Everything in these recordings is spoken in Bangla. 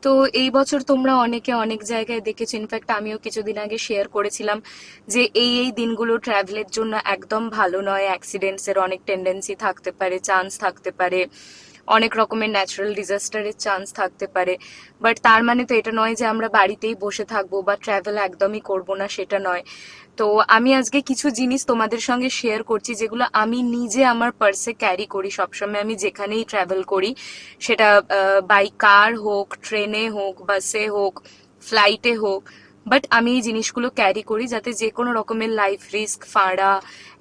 তো এই বছর তোমরা অনেকে অনেক জায়গায় দেখেছো, ইনফ্যাক্ট আমিও কিছুদিন আগে শেয়ার করেছিলাম যে এই দিনগুলো ট্রাভেলের জন্য একদম ভালো নয়, অ্যাক্সিডেন্টস এর অনেক টেন্ডেন্সি থাকতে পারে, চান্স থাকতে পারে, অনেক রকমের ন্যাচারাল ডিজাস্টারের চান্স থাকতে পারে। বাট তার মানে তো এটা নয় যে আমরা বাড়িতেই বসে থাকবো বা ট্রাভেল একদমই করব না, সেটা নয়। তো আমি আজকে কিছু জিনিস তোমাদের সঙ্গে শেয়ার করছি যেগুলো আমি নিজে আমার পার্সে ক্যারি করি সবসময়, আমি যেখানেই ট্রাভেল করি, সেটা বাই কার হোক, ট্রেনে হোক, বাসে হোক, ফ্লাইটে হোক। বাট আমি এই জিনিসগুলো ক্যারি করি যাতে যে কোনো রকমের লাইফ রিস্ক, ফাঁড়া,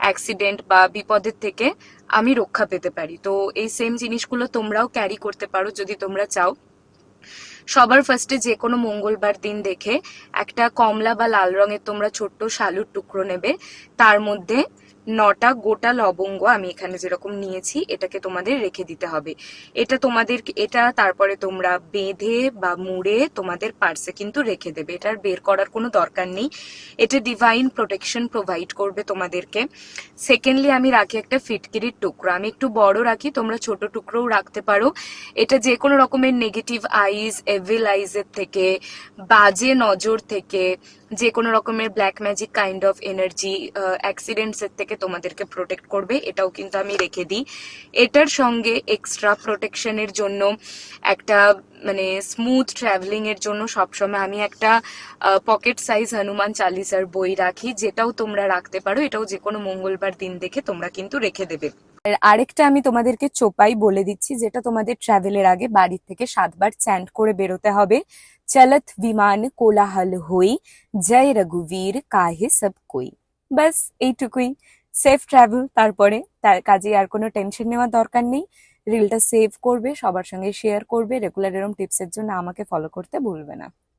অ্যাক্সিডেন্ট বা বিপদের থেকে আমি রক্ষা পেতে পারি। তো এই সেম জিনিসগুলো তোমরাও ক্যারি করতে পারো যদি তোমরা চাও। সবার ফার্স্টে যে কোনো মঙ্গলবার দিন দেখে একটা কমলা বা লাল রঙের তোমরা ছোট্ট শালুর টুকরো নেবে। তার মধ্যে 9টা গোটা লবঙ্গ, আমি এখানে যেরকম নিয়েছি, এটাকে তোমাদের রেখে দিতে হবে। এটা তারপরে তোমরা বেঁধে বা মুড়ে তোমাদের পার্সে কিন্তু রেখে দেবে, এটার বের করার কোনো দরকার নেই। এটা ডিভাইন প্রোটেকশন প্রোভাইড করবে তোমাদেরকে। সেকেন্ডলি আমি রাখি একটা ফিটকিরির টুকরো, আমি একটু বড় রাখি, তোমরা ছোট টুকরোও রাখতে পারো। এটা যে কোনো রকমের নেগেটিভ আইজ, এভিল আইজের থেকে, বাজে নজর থেকে, যে কোনো রকমের black magic kind of energy, accidents এর থেকে তোমাদেরকে প্রোটেক্ট করবে, এটাও কিন্তু আমি রেখে দিই। এটার সঙ্গে এক্সট্রা প্রোটেকশনের জন্য একটা, মানে স্মুথ ট্রাভেলিং এর জন্য সবসময় আমি একটা পকেট সাইজ হনুমান চালিসার বই রাখি, যেটাও তোমরা রাখতে পারো। এটাও যে কোনো মঙ্গলবার দিন দেখে তোমরা কিন্তু রেখে দেবে। আর আরেকটা আমি তোমাদেরকে চোপাই বলে দিচ্ছি, যেটা তোমাদের ট্রাভেলের আগে বাড়ির থেকে 7বার চ্যান্ট করে বেরোতে হবে। চলত বিমান কোলাহল হই, জয় রঘুবীর কাহে সব কই। ব্যাস এইটুকুই। সেফ ট্রাভেল, তারপরে তার কাজে আর কোনো টেনশন নেওয়ার দরকার নেই। রিলটা সেভ করবে, সবার সঙ্গে শেয়ার করবে, রেগুলার এরম টিপসের জন্য আমাকে ফলো করতে ভুলবে না।